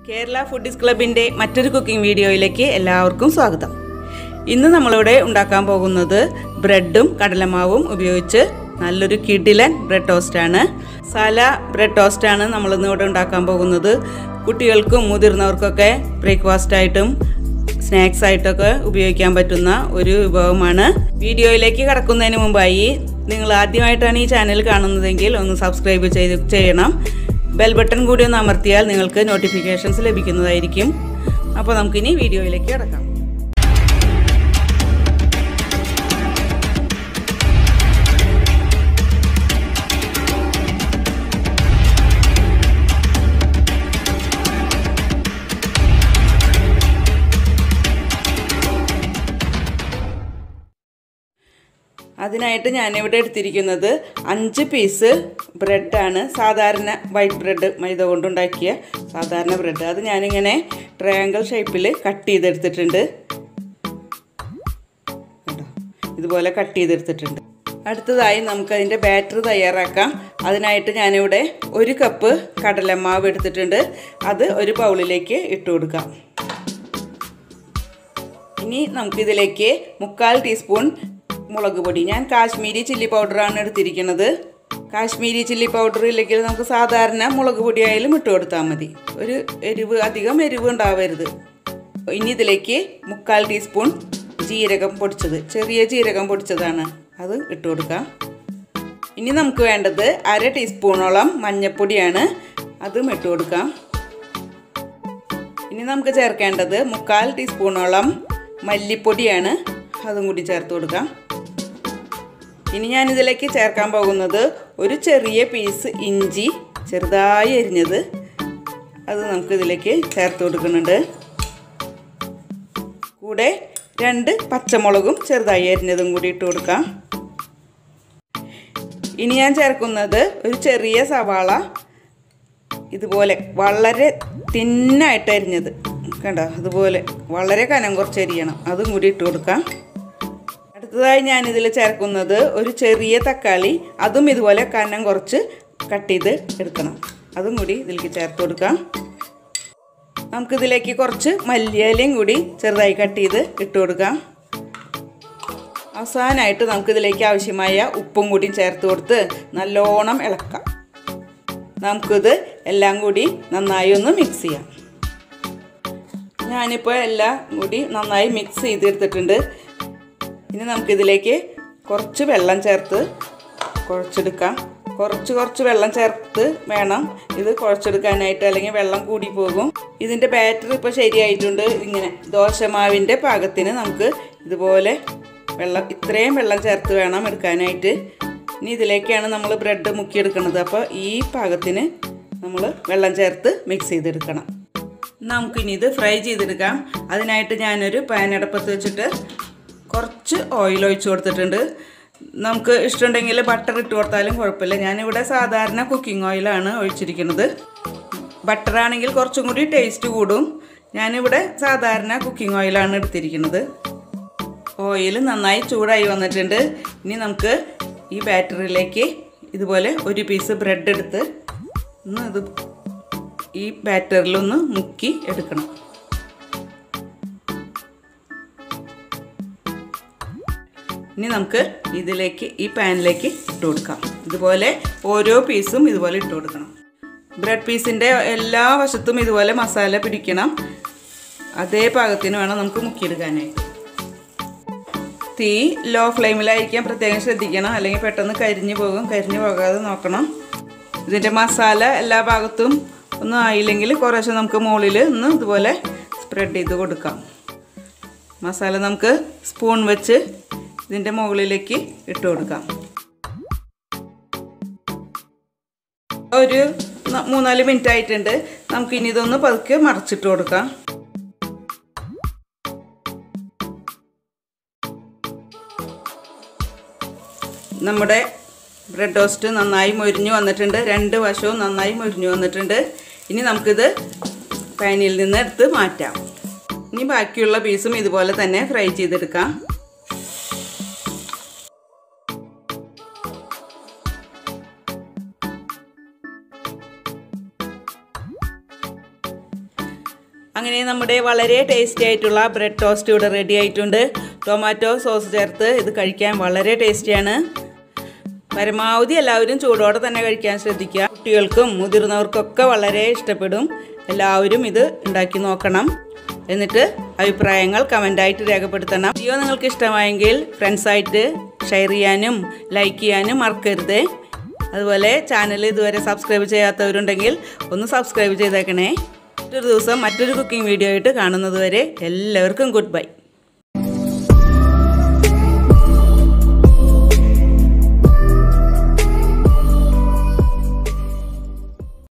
Kerala Foodies Club'inde മറ്റൊരു cooking വീഡിയോയിലേക്ക് എല്ലാവർക്കും സ്വാഗതം. ഇന്ന് നമ്മളിവിടെ ഉണ്ടാക്കാൻ പോകുന്നത് ബ്രെഡും കടലമാവും ഉപയോഗിച്ച് നല്ലൊരു കിടിലൻ ബ്രെഡ് ടോസ്റ്റ് ആണ്. മസാല ബ്രെഡ് ടോസ്റ്റ് ആണ് നമ്മൾ ഇന്ന് ഇവിടെ ഉണ്ടാക്കാൻ പോകുന്നത്. കുട്ടികൾക്കും മുതിർന്നവർക്കൊക്കെ ബ്രേക്ക്ഫാസ്റ്റ് ആയിട്ടും സ്നാക്സ് ആയിട്ടൊക്കെ ഉപയോഗിക്കാൻ പറ്റുന്ന ഒരു വിഭവമാണ്. വീഡിയോയിലേക്ക് കടക്കുന്നതിന് മുമ്പായി നിങ്ങൾ ആദ്യമായിട്ടാണ് ഈ ചാനൽ കാണുന്നതെങ്കിൽ ഒന്ന് സബ്സ്ക്രൈബ് ചെയ്യണം. ബെൽ ബട്ടൺ കൂടി ഒന്ന് അമർത്തിയാൽ നിങ്ങൾക്ക് നോട്ടിഫിക്കേഷൻസ് ലഭിക്കുന്നതായിരിക്കും. അപ്പോൾ നമുക്കിനി വീഡിയോയിലേക്ക് കടക്കാം. അതിനായിട്ട് ഞാനിവിടെ എടുത്തിരിക്കുന്നത് 5 പീസ് ബ്രെഡാണ്. സാധാരണ വൈറ്റ് ബ്രെഡ് മൈദ കൊണ്ടുണ്ടാക്കിയ സാധാരണ ബ്രെഡ്. അത് ഞാനിങ്ങനെ ട്രയാങ്കിൾ ഷേപ്പിൽ കട്ട് ചെയ്തെടുത്തിട്ടുണ്ട്. ഇതുപോലെ കട്ട് ചെയ്തെടുത്തിട്ടുണ്ട്. അടുത്തതായി നമുക്കതിൻ്റെ ബാറ്റർ തയ്യാറാക്കാം. അതിനായിട്ട് ഞാനിവിടെ 1 കപ്പ് കടലമാവ് എടുത്തിട്ടുണ്ട്. അത് ഒരു ബൗളിലേക്ക് ഇട്ട് കൊടുക്കാം. ഇനി നമുക്കിതിലേക്ക് 1/4 ടീസ്പൂൺ മുളക് പൊടി, ഞാൻ കാശ്മീരി ചില്ലി പൗഡറാണ് എടുത്തിരിക്കുന്നത്. കാശ്മീരി ചില്ലി പൗഡർ ഇല്ലെങ്കിൽ നമുക്ക് സാധാരണ മുളക് പൊടി ആയാലും ഇട്ട് കൊടുത്താൽ മതി. ഒരു അധികം എരിവ് ഉണ്ടാവരുത്. ഇനി ഇതിലേക്ക് 1/4 ടീസ്പൂൺ ജീരകം പൊടിച്ചത്, ചെറിയ ജീരകം പൊടിച്ചതാണ്, അത് ഇട്ട് കൊടുക്കാം. ഇനി നമുക്ക് വേണ്ടത് 1/2 ടീസ്പൂണോളം മഞ്ഞൾപ്പൊടിയാണ്, അതും ഇട്ട് കൊടുക്കാം. ഇനി നമുക്ക് ചേർക്കേണ്ടത് 1/4 ടീസ്പൂണോളം മല്ലിപ്പൊടിയാണ്, അതും കൂടി ചേർത്ത് കൊടുക്കാം. ഇനി ഞാനിതിലേക്ക് ചേർക്കാൻ പോകുന്നത് ഒരു ചെറിയ പീസ് ഇഞ്ചി ചെറുതായി അരിഞ്ഞത്, അത് നമുക്കിതിലേക്ക് ചേർത്ത് കൊടുക്കുന്നുണ്ട്. കൂടെ 2 പച്ചമുളകും ചെറുതായി അരിഞ്ഞതും കൂടി ഇട്ട് കൊടുക്കാം. ഇനി ഞാൻ ചേർക്കുന്നത് ഒരു ചെറിയ സവാള, ഇതുപോലെ വളരെ തിന്നായിട്ട് അരിഞ്ഞത്, കണ്ടോ, അതുപോലെ വളരെ കനം കുറച്ച് അരിയണം, അതും കൂടി ഇട്ട് കൊടുക്കാം. അടുത്തതായി ഞാനിതിൽ ചേർക്കുന്നത് ഒരു ചെറിയ തക്കാളി, അതും ഇതുപോലെ കനം കുറച്ച് കട്ട് ചെയ്ത് എടുക്കണം, അതും കൂടി ഇതിലേക്ക് ചേർത്ത് കൊടുക്കാം. നമുക്കിതിലേക്ക് കുറച്ച് മല്ലിയിലയും കൂടി ചെറുതായി കട്ട് ചെയ്ത് ഇട്ട് കൊടുക്കാം. അവസാനമായിട്ട് നമുക്കിതിലേക്ക് ആവശ്യമായ ഉപ്പും കൂടി ചേർത്ത് കൊടുത്ത് നല്ലോണം ഇളക്കാം. നമുക്കിത് എല്ലാം കൂടി നന്നായി ഒന്ന് മിക്സ് ചെയ്യാം. ഞാനിപ്പോൾ എല്ലാം കൂടി നന്നായി മിക്സ് ചെയ്തെടുത്തിട്ടുണ്ട്. ഇനി നമുക്കിതിലേക്ക് കുറച്ച് വെള്ളം ചേർത്ത് കുഴച്ചെടുക്കാം. കുറച്ച് വെള്ളം ചേർത്ത് വേണം ഇത് കുഴച്ചെടുക്കാനായിട്ട്, അല്ലെങ്കിൽ വെള്ളം കൂടി പോകും. ഇതിൻ്റെ ബാറ്റർ ഇപ്പോൾ ശരിയായിട്ടുണ്ട്. ഇങ്ങനെ ദോശമാവിൻ്റെ പാകത്തിന് നമുക്ക് ഇതുപോലെ ഇത്രയും വെള്ളം ചേർത്ത് വേണം എടുക്കാനായിട്ട്. ഇനി ഇതിലേക്കാണ് നമ്മൾ ബ്രെഡ് മുക്കിയെടുക്കുന്നത്. അപ്പോൾ ഈ പാകത്തിന് നമ്മൾ വെള്ളം ചേർത്ത് മിക്സ് ചെയ്തെടുക്കണം. നമുക്കിനി ഇത് ഫ്രൈ ചെയ്തെടുക്കാം. അതിനായിട്ട് ഞാനൊരു പാൻ അടുപ്പത്ത് വെച്ചിട്ട് കുറച്ച് ഓയിൽ ഒഴിച്ച് കൊടുത്തിട്ടുണ്ട്. നമുക്ക് ഇഷ്ടമുണ്ടെങ്കിൽ ബട്ടർ ഇട്ട് കൊടുത്താലും കുഴപ്പമില്ല. ഞാനിവിടെ സാധാരണ കുക്കിംഗ് ഓയിലാണ് ഒഴിച്ചിരിക്കുന്നത്. ബട്ടറാണെങ്കിൽ കുറച്ചും കൂടി ടേസ്റ്റ് കൂടും. ഞാനിവിടെ സാധാരണ കുക്കിംഗ് ഓയിലാണ് എടുത്തിരിക്കുന്നത്. ഓയിൽ നന്നായി ചൂടായി വന്നിട്ടുണ്ട്. ഇനി നമുക്ക് ഈ ബാറ്ററിലേക്ക് ഇതുപോലെ 1 പീസ് ബ്രെഡ് എടുത്ത് ഈ ബാറ്ററിലൊന്ന് മുക്കി എടുക്കണം. ഇനി നമുക്ക് ഇതിലേക്ക് ഈ പാനിലേക്ക് ഇട്ട് കൊടുക്കാം. ഇതുപോലെ ഓരോ പീസും ഇതുപോലെ ഇട്ട് കൊടുക്കണം. ബ്രെഡ് പീസിൻ്റെ എല്ലാ വശത്തും ഇതുപോലെ മസാല പിടിക്കണം. അതേ പാകത്തിന് വേണം നമുക്ക് മുക്കിയെടുക്കാനായിട്ട്. തീ ലോ ഫ്ലെയിമിലായിരിക്കാൻ പ്രത്യേകം ശ്രദ്ധിക്കണം, അല്ലെങ്കിൽ പെട്ടെന്ന് കരിഞ്ഞു പോകും. കരിഞ്ഞു പോകാതെ നോക്കണം. ഇതിൻ്റെ മസാല എല്ലാ ഭാഗത്തും ഒന്നും ആയില്ലെങ്കിൽ കുറേശ്ശെ നമുക്ക് മുകളിൽ ഒന്ന് ഇതുപോലെ സ്പ്രെഡ് ചെയ്ത് കൊടുക്കാം. മസാല നമുക്ക് സ്പൂൺ വെച്ച് ഇതിൻ്റെ മുകളിലേക്ക് ഇട്ട് കൊടുക്കാം. ഒരു 3-4 മിനിറ്റ് ആയിട്ടുണ്ട്. നമുക്കിനി ഇതൊന്ന് പതുക്കെ മറിച്ചിട്ട് കൊടുക്കാം. നമ്മുടെ ബ്രെഡ് ടോസ്റ്റ് നന്നായി മൊരിഞ്ഞു വന്നിട്ടുണ്ട്. 2 വശവും നന്നായി മൊരിഞ്ഞു വന്നിട്ടുണ്ട്. ഇനി നമുക്കിത് പാനിൽ നിന്ന് എടുത്ത് മാറ്റാം. ഇനി ബാക്കിയുള്ള പീസും ഇതുപോലെ തന്നെ ഫ്രൈ ചെയ്തെടുക്കാം. അങ്ങനെ നമ്മുടെ വളരെ ടേസ്റ്റി ആയിട്ടുള്ള ബ്രെഡ് ടോസ്റ്റ് ഇവിടെ റെഡി ആയിട്ടുണ്ട്. ടൊമാറ്റോ സോസ് ചേർത്ത് ഇത് കഴിക്കാൻ വളരെ ടേസ്റ്റിയാണ്. പരമാവധി എല്ലാവരും ചൂടോടെ തന്നെ കഴിക്കാൻ ശ്രദ്ധിക്കുക. കുട്ടികൾക്കും മുതിർന്നവർക്കൊക്കെ വളരെ ഇഷ്ടപ്പെടും. എല്ലാവരും ഇത് ഉണ്ടാക്കി നോക്കണം. എന്നിട്ട് അഭിപ്രായങ്ങൾ കമൻ്റായിട്ട് രേഖപ്പെടുത്തണം. വീഡിയോ നിങ്ങൾക്ക് ഇഷ്ടമായെങ്കിൽ ഫ്രണ്ട്സായിട്ട് ഷെയർ ചെയ്യാനും ലൈക്ക് ചെയ്യാനും മറക്കരുത്. അതുപോലെ ചാനൽ ഇതുവരെ സബ്സ്ക്രൈബ് ചെയ്യാത്തവരുണ്ടെങ്കിൽ ഒന്ന് സബ്സ്ക്രൈബ് ചെയ്തേക്കണേ. മറ്റൊരു ദിവസം മറ്റൊരു കുക്കിംഗ് വീഡിയോ ആയിട്ട് കാണുന്നത് വരെ എല്ലാവർക്കും ഗുഡ് ബൈ.